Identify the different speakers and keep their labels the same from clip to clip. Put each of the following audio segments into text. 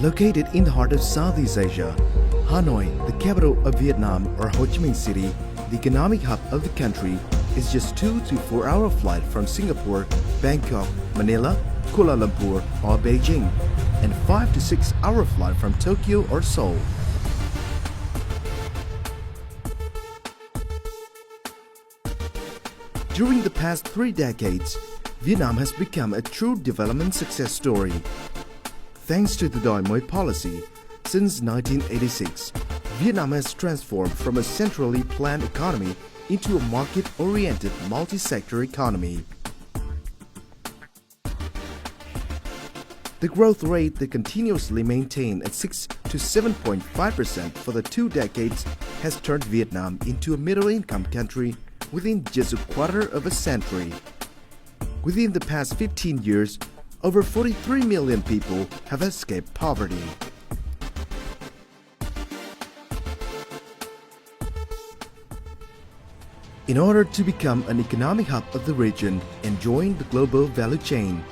Speaker 1: Located in the heart of Southeast Asia, Hanoi, the capital of Vietnam, or Ho Chi Minh City, the economic hub of the country, is just 2 to 4 hour flight from Singapore, Bangkok, Manila, Kuala Lumpur or Beijing, and 5 to 6 hour flight from Tokyo or Seoul. During the past 3 decades, Vietnam has become a true development success story. Thanks to the Doi Moi policy, since 1986, Vietnam has transformed from a centrally planned economy into a market-oriented multi-sector economy. The growth rate they continuously maintain at 6 to 7.5% for the 2 decades has turned Vietnam into a middle-income country within just a quarter of a century. Within the past 15 years, over 43 million people have escaped poverty. In order to become an economic hub of the region and join the global value chain,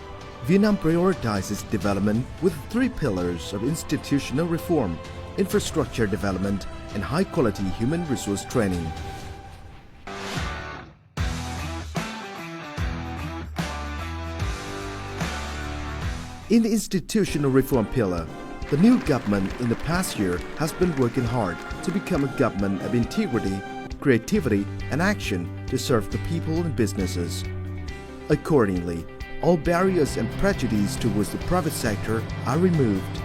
Speaker 1: Vietnam prioritizes development with 3 pillars of institutional reform, infrastructure development, and high-quality human resource training. In the institutional reform pillar, the new government in the past year has been working hard to become a government of integrity, creativity, and action to serve the people and businesses. Accordingly, all barriers and prejudice towards the private sector are removed.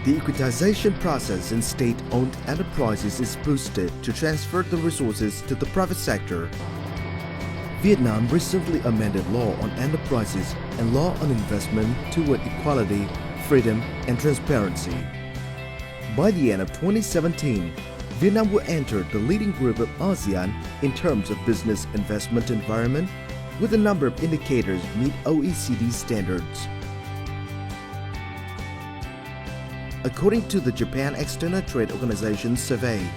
Speaker 1: The equitization process in state-owned enterprises is boosted to transfer the resources to the private sector. Vietnam recently amended law on enterprises and law on investment toward equality, freedom, and transparency. By the end of 2017, Vietnam will enter the leading group of ASEAN in terms of business investment environment, with a number of indicators meet OECD standards. According to the Japan External Trade Organization survey,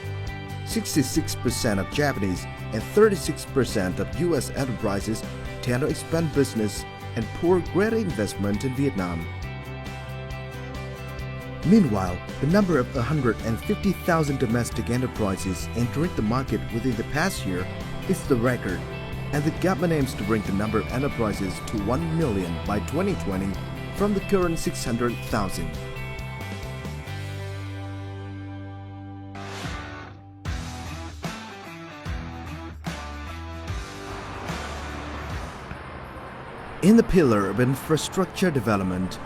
Speaker 1: 66% of Japanese and 36% of U.S. enterprises tend to expand business and pour greater investment in Vietnam. Meanwhile, the number of 150,000 domestic enterprises entering the market within the past year is the record, and the government aims to bring the number of enterprises to 1 million by 2020 from the current 600,000. In the pillar of infrastructure development,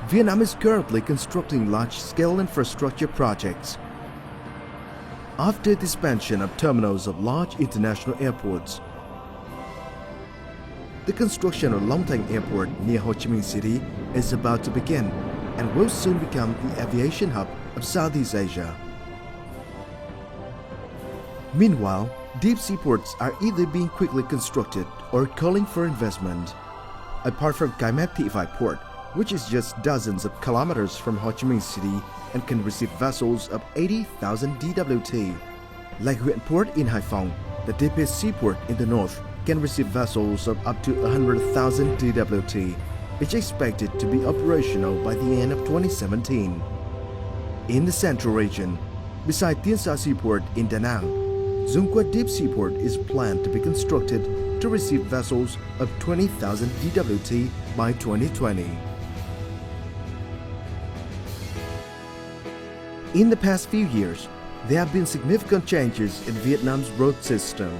Speaker 1: Vietnam is currently constructing large-scale infrastructure projects. After the expansion of terminals of large international airports, the construction of Long Thanh Airport near Ho Chi Minh City is about to begin and will soon become the aviation hub of Southeast Asia. Meanwhile, deep seaports are either being quickly constructed or calling for investment. Apart from Cái Mép Thị Vải Port, which is just dozens of kilometers from Ho Chi Minh City and can receive vessels of 80,000 DWT. Like Huyện Port in Hải Phòng, the deepest seaport in the north can receive vessels of up to 100,000 DWT, which is expected to be operational by the end of 2017. In the central region, beside Tiên Sa Seaport in Da Nang, Dung Quất Deep Seaport is planned to be constructed to receive vessels of 20,000 DWT by 2020. In the past few years, there have been significant changes in Vietnam's road system.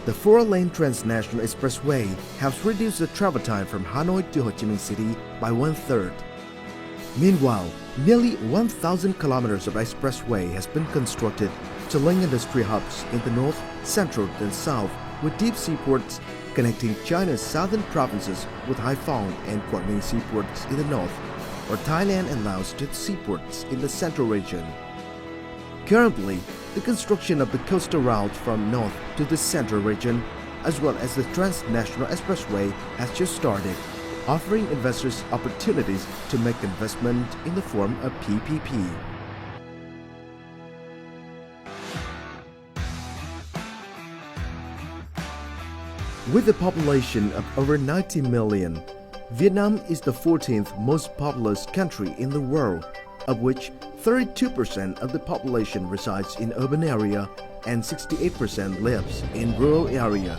Speaker 1: The 4-lane transnational expressway helps reduce the travel time from Hanoi to Ho Chi Minh City by 1/3. Meanwhile, nearly 1,000 kilometers of expressway has been constructed to link industry hubs in the north, central, and south with deep seaports connecting China's southern provinces with Haiphong and Quảng Ninh seaports in the north, or Thailand and Laos to seaports in the central region. Currently, the construction of the coastal route from north to the central region, as well as the transnational expressway, has just started, offering investors opportunities to make investment in the form of PPP. With a population of over 90 million, Vietnam is the 14th most populous country in the world, of which 32% of the population resides in urban area and 68% lives in rural area.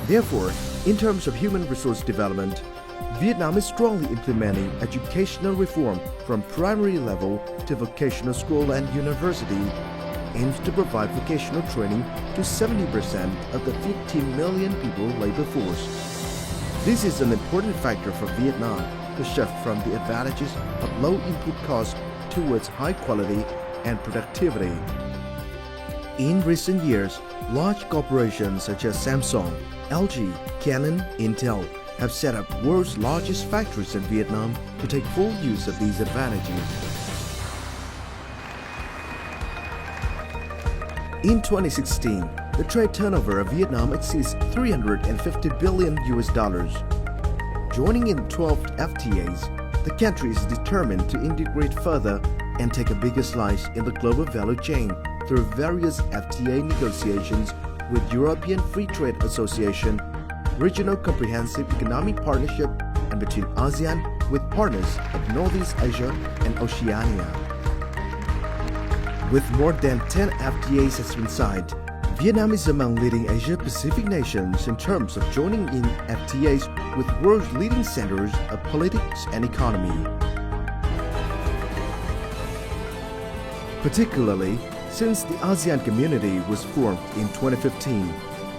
Speaker 1: Therefore, in terms of human resource development, Vietnam is strongly implementing educational reform from primary level to vocational school and university, aims to provide vocational training to 70% of the 15 million people labor force. This is an important factor for Vietnam to shift from the advantages of low input cost towards high quality and productivity. In recent years, large corporations such as Samsung, LG, Canon, Intel have set up world's largest factories in Vietnam to take full use of these advantages. In 2016, the trade turnover of Vietnam exceeds $350 billion. Joining in 12 FTAs, the country is determined to integrate further and take a bigger slice in the global value chain through various FTA negotiations with European Free Trade Association, Regional Comprehensive Economic Partnership, and between ASEAN with partners of Northeast Asia and Oceania. With more than 10 FTAs has been signed, Vietnam is among leading Asia-Pacific nations in terms of joining in FTAs with world's leading centers of politics and economy. Particularly, since the ASEAN community was formed in 2015,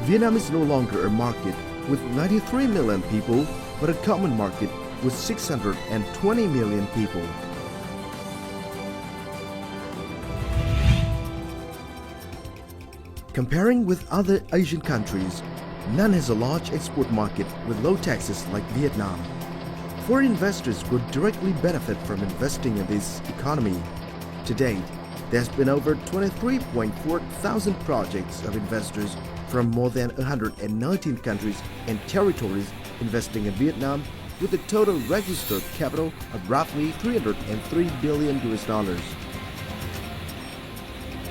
Speaker 1: Vietnam is no longer a market with 93 million people, but a common market with 620 million people. Comparing with other Asian countries, none has a large export market with low taxes like Vietnam. Foreign investors would directly benefit from investing in this economy. To date, there has been over 23.4 thousand projects of investors from more than 119 countries and territories investing in Vietnam, with a total registered capital of roughly $303 billion.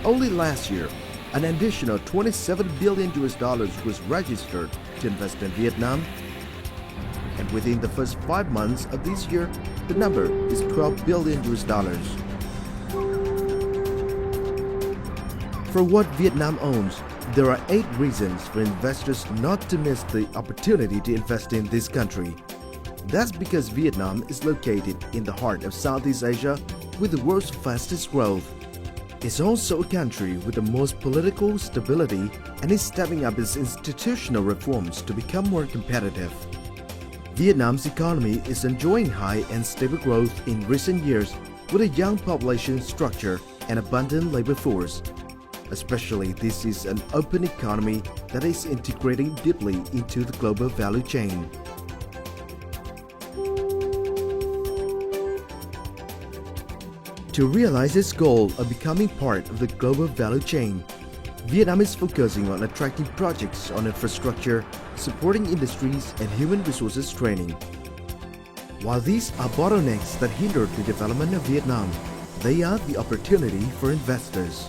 Speaker 1: Only last year, an additional $27 billion was registered to invest in Vietnam, and within the first 5 months of this year, the number is $12 billion. For what Vietnam owns, there are 8 reasons for investors not to miss the opportunity to invest in this country. That's because Vietnam is located in the heart of Southeast Asia with the world's fastest growth. It's also a country with the most political stability and is stepping up its institutional reforms to become more competitive. Vietnam's economy is enjoying high and stable growth in recent years with a young population structure and abundant labor force. Especially, this is an open economy that is integrating deeply into the global value chain. To realize its goal of becoming part of the global value chain, Vietnam is focusing on attracting projects on infrastructure, supporting industries, and human resources training. While these are bottlenecks that hinder the development of Vietnam, they are the opportunity for investors.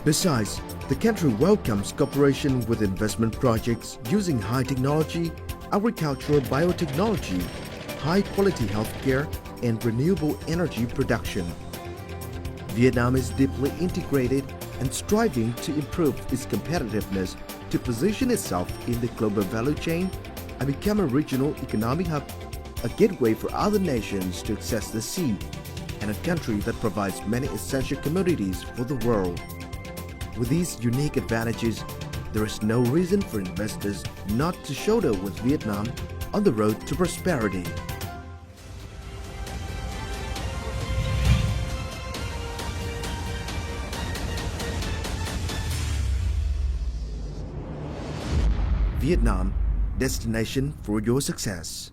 Speaker 1: Besides, the country welcomes cooperation with investment projects using high technology, agricultural biotechnology, high-quality healthcare, and renewable energy production. Vietnam is deeply integrated and striving to improve its competitiveness to position itself in the global value chain and become a regional economic hub, a gateway for other nations to access the sea, and a country that provides many essential commodities for the world. With these unique advantages, there is no reason for investors not to shoulder with Vietnam on the road to prosperity. Vietnam, destination for your success.